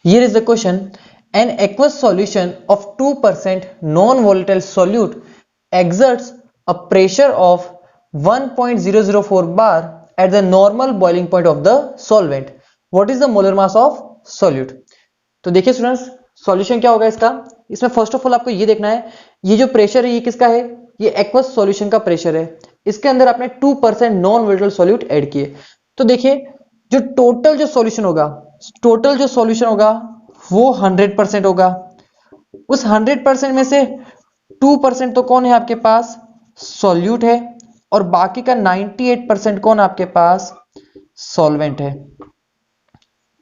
Here is the question. An aqueous solution of 2% non-volatile solute exerts a pressure of 1.004 bar at the normal boiling point of the solvent. What is the molar mass of solute? तो देखिए students, solution क्या होगा इसका। इसमें first of all आपको ये देखना है, ये जो प्रेशर है ये किसका है, ये एक्वस सॉल्यूशन का प्रेशर है। इसके अंदर आपने 2% नॉन वोलेटाइल सॉल्यूट ऐड किए। तो देखिए जो टोटल जो सॉल्यूशन होगा, टोटल जो सॉल्यूशन होगा वो 100% होगा। उस 100% में से 2% तो कौन है आपके पास, सॉल्यूट है, और बाकी का 98% कौन आपके पास, सॉल्वेंट है।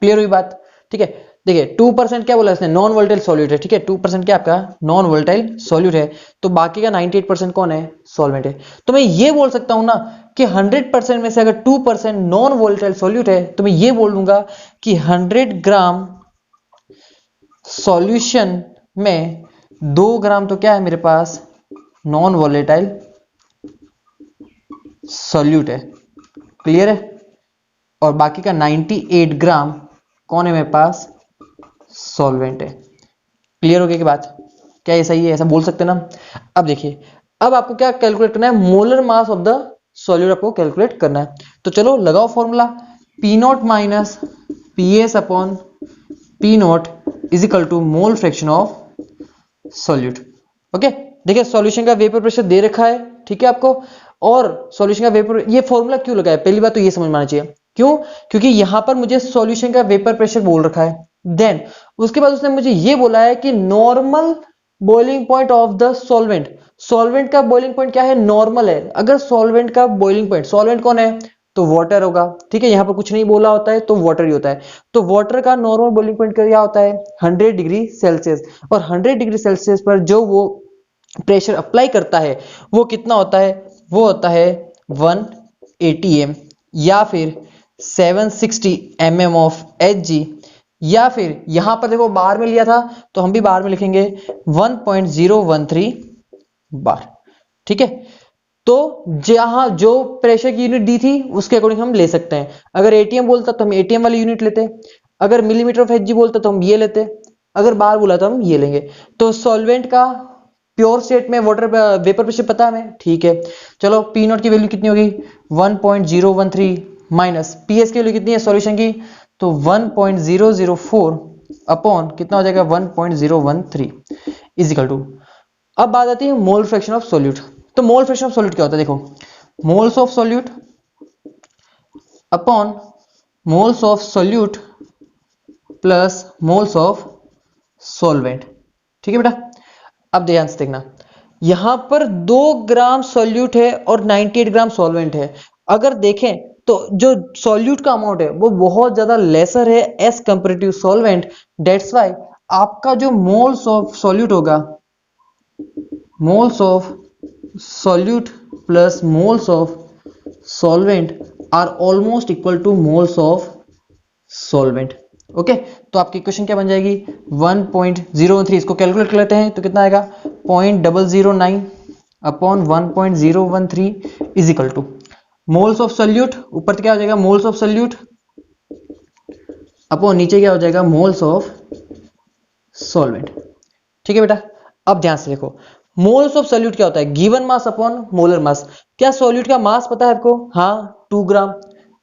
क्लियर हुई बात? ठीक है, देखिए 2% क्या बोला इसने, नॉन वोलेटाइल सॉल्यूट है। ठीक है, 2% क्या आपका नॉन वोलेटाइल सॉल्यूट है, तो बाकी का 98% कौन है, सॉल्वेंट है। तो मैं ये बोल सकता हूं ना कि 100% में से अगर 2% नॉन वोलेटाइल सॉल्यूट है तो मैं ये बोल दूंगा कि 100 ग्राम सॉल्यूशन में 2 ग्राम तो क्या है मेरे पास, नॉन वोलेटाइल सॉल्यूट है। क्लियर है? और बाकी का 98 ग्राम कौन है मेरे पास, सॉल्वेंट है। क्लियर हो गया की बात? क्या ये सही है, ऐसा बोल सकते हैं ना। अब देखिए, अब आपको क्या कैलकुलेट करना है, molar mass of the solute आपको कैलकुलेट करना है। तो चलो लगाओ formula, P naught minus P S upon P naught is equal to mole fraction of solute. Okay, देखिए सॉल्यूशन का वेपर प्रेशर दे रखा है, ठीक है आपको, और सॉल्यूशन का वेपर, ये फॉर्मूला क्यों लगाया, पहली बात तो ये समझ में आना चाहिए। क्यों? क्योंकि यहां पर मुझे सॉल्यूशन का वेपर प्रेशर बोल रखा है। देन उसके बाद उसने मुझे ये बोला है कि normal boiling point of the solvent. Solvent का बॉइलिंग पॉइंट क्या है, नॉर्मल है। अगर सॉल्वेंट का बॉइलिंग पॉइंट, सॉल्वेंट कौन है, तो वाटर होगा। ठीक है, यहां पर कुछ नहीं बोला होता है तो वाटर ही होता है। तो वाटर का नॉर्मल बॉइलिंग पॉइंट क्या होता है, 100 डिग्री सेल्सियस। और 100 डिग्री सेल्सियस पर जो वो प्रेशर अप्लाई करता है वो कितना होता है, वो होता है 1 atm या फिर 760 mm ऑफ Hg, या फिर यहां पर देखो बार में लिया था तो हम भी बार में लिखेंगे 1.013 बार। ठीक है, तो जहां जो प्रेशर की यूनिट दी थी उसके अकॉर्डिंग हम ले सकते हैं। अगर एटीएम बोलता तो हम एटीएम वाली यूनिट लेते, अगर मिलीमीटर ऑफ Hg बोलता तो हम ये लेते, अगर बार बोला तो हम ये लेंगे। तो सॉल्वेंट का प्योर स्टेट में वाटर वेपर प्रेशर पता है हमें, ठीक है। चलो पी नॉट की वैल्यू कितनी होगी, 1.013 माइनस पी एस की वैल्यू कितनी है सॉल्यूशन की, तो 1.004 अपॉन कितना हो जाएगा 1.013 इज इक्वल टू। अब बात आती है मोल फ्रैक्शन ऑफ सॉल्यूट। तो मोल फ्रैक्शन ऑफ सॉल्यूट क्या होता है, देखो moles of solute upon moles of solute plus moles of solvent. ठीक है बेटा, अब ध्यान से देखना, यहां पर 2 ग्राम सॉल्यूट है और 98 ग्राम सॉल्वेंट है। अगर देखें तो जो सॉल्यूट का अमाउंट है वो बहुत ज्यादा लेसर है as comparative solvent. That's why आपका जो मोल्स ऑफ सॉल्यूट होगा, moles of solute plus moles of solvent are almost equal to moles of solvent. Okay, तो आपकी इक्वेशन क्या बन जाएगी, 1.013, इसको कैलकुलेट कर लेते हैं तो कितना आएगा 0.009 upon 1.013 is equal to moles of solute, ऊपर क्या हो जाएगा मोल्स ऑफ सॉल्यूट अपॉन नीचे क्या हो जाएगा मोल्स ऑफ सॉल्वेंट। ठीक है बेटा, अब ध्यान से देखो, मोल्स ऑफ सॉल्यूट क्या होता है, गिवन मास अपॉन मोलर मास। क्या सॉल्यूट का मास पता है आपको, हाँ 2 ग्राम,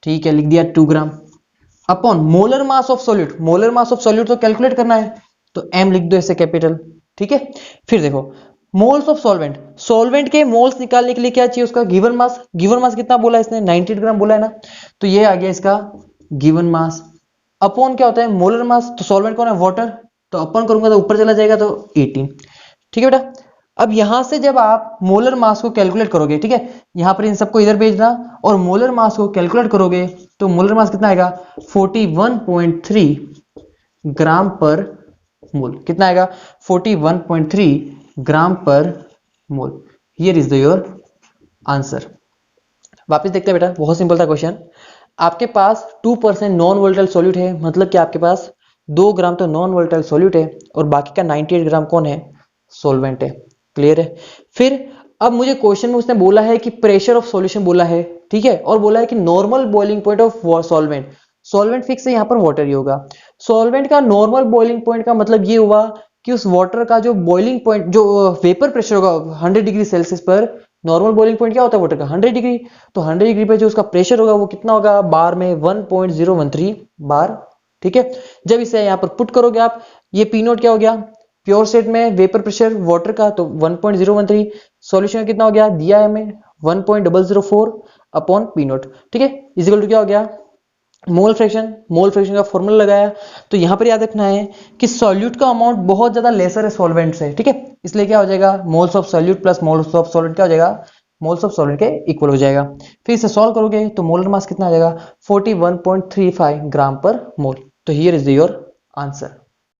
ठीक है लिख दिया 2 gram, upon molar mass of solute. Molar mass of solute तो कैलकुलेट करना है तो m लिख दो ऐसे कैपिटल। ठीक है, फिर देखो मोल्स ऑफ सॉल्वेंट, सॉल्वेंट के मोल्स निकालने के लिए क्या चाहिए, उसका गिवन मास। गिवन मास कितना बोला इसने, 98 ग्राम बोला है ना, तो ये आ गया इसका गिवन मास। अपॉन क्या होता है मोलर मास, तो सॉल्वेंट कौन है वाटर, तो अपॉन करूंगा तो ऊपर चला जाएगा तो 18। ठीक है बेटा, अब यहां से जब आप मोलर मास को कैलकुलेट करोगे, ठीक है, यहां पर इन सबको इधर भेजना और मोलर मास को कैलकुलेट करोगे तो मोलर मास कितना आएगा 41.3 ग्राम पर मोल। कितना आएगा 41.3 gram per mole. Here is the your answer. वापस देखते हैं बेटा, बहुत सिंपल था क्वेश्चन। आपके पास 2% नॉन वोलेटाइल सॉल्यूट है, मतलब कि आपके पास 2 ग्राम तो नॉन वोलेटाइल सॉल्यूट है और बाकी का 98 ग्राम कौन है, सॉल्वेंट है। क्लियर है? फिर अब मुझे क्वेश्चन में उसने बोला है कि प्रेशर ऑफ सॉल्यूशन बोला है, ठीक है, और बोला है कि normal boiling point of solvent. Solvent fix है, यहाँ पर वाटर ही होगा। सॉल्वेंट का नॉर्मल बॉइलिंग पॉइंट का मतलब ये हुआ कि उस वाटर का जो बॉइलिंग पॉइंट, जो वेपर प्रेशर होगा 100 डिग्री सेल्सियस पर, नॉर्मल बॉइलिंग पॉइंट क्या होता है वाटर का 100 डिग्री, तो 100 डिग्री पे जो उसका प्रेशर होगा वो कितना होगा बार में 1.013 बार। ठीक है, जब इसे यहाँ पर पुट करोगे आप, ये पी नोट क्या हो गया प्योर स्टेट में वेपर प्रेशर वाटर का, तो 1.013, सॉल्यूशन में कितना हो गया दिया है हमें 1.004 अपॉन पी नोट। ठीक है, इजिकल टू क्या हो गया मोल फ्रैक्शन का फॉर्मूला लगाया। तो यहां पर याद रखना है कि सॉल्यूट का अमाउंट बहुत ज्यादा लेसर है सॉल्वेंट से। ठीक है, इसलिए क्या हो जाएगा moles of solute plus moles of solvent क्या हो जाएगा मोल्स ऑफ सॉल्वेंट के इक्वल हो जाएगा। फिर इसे सॉल्व करोगे तो मोलर मास कितना आ जाएगा 41.35 ग्राम पर मोल। तो हियर इज योर आंसर।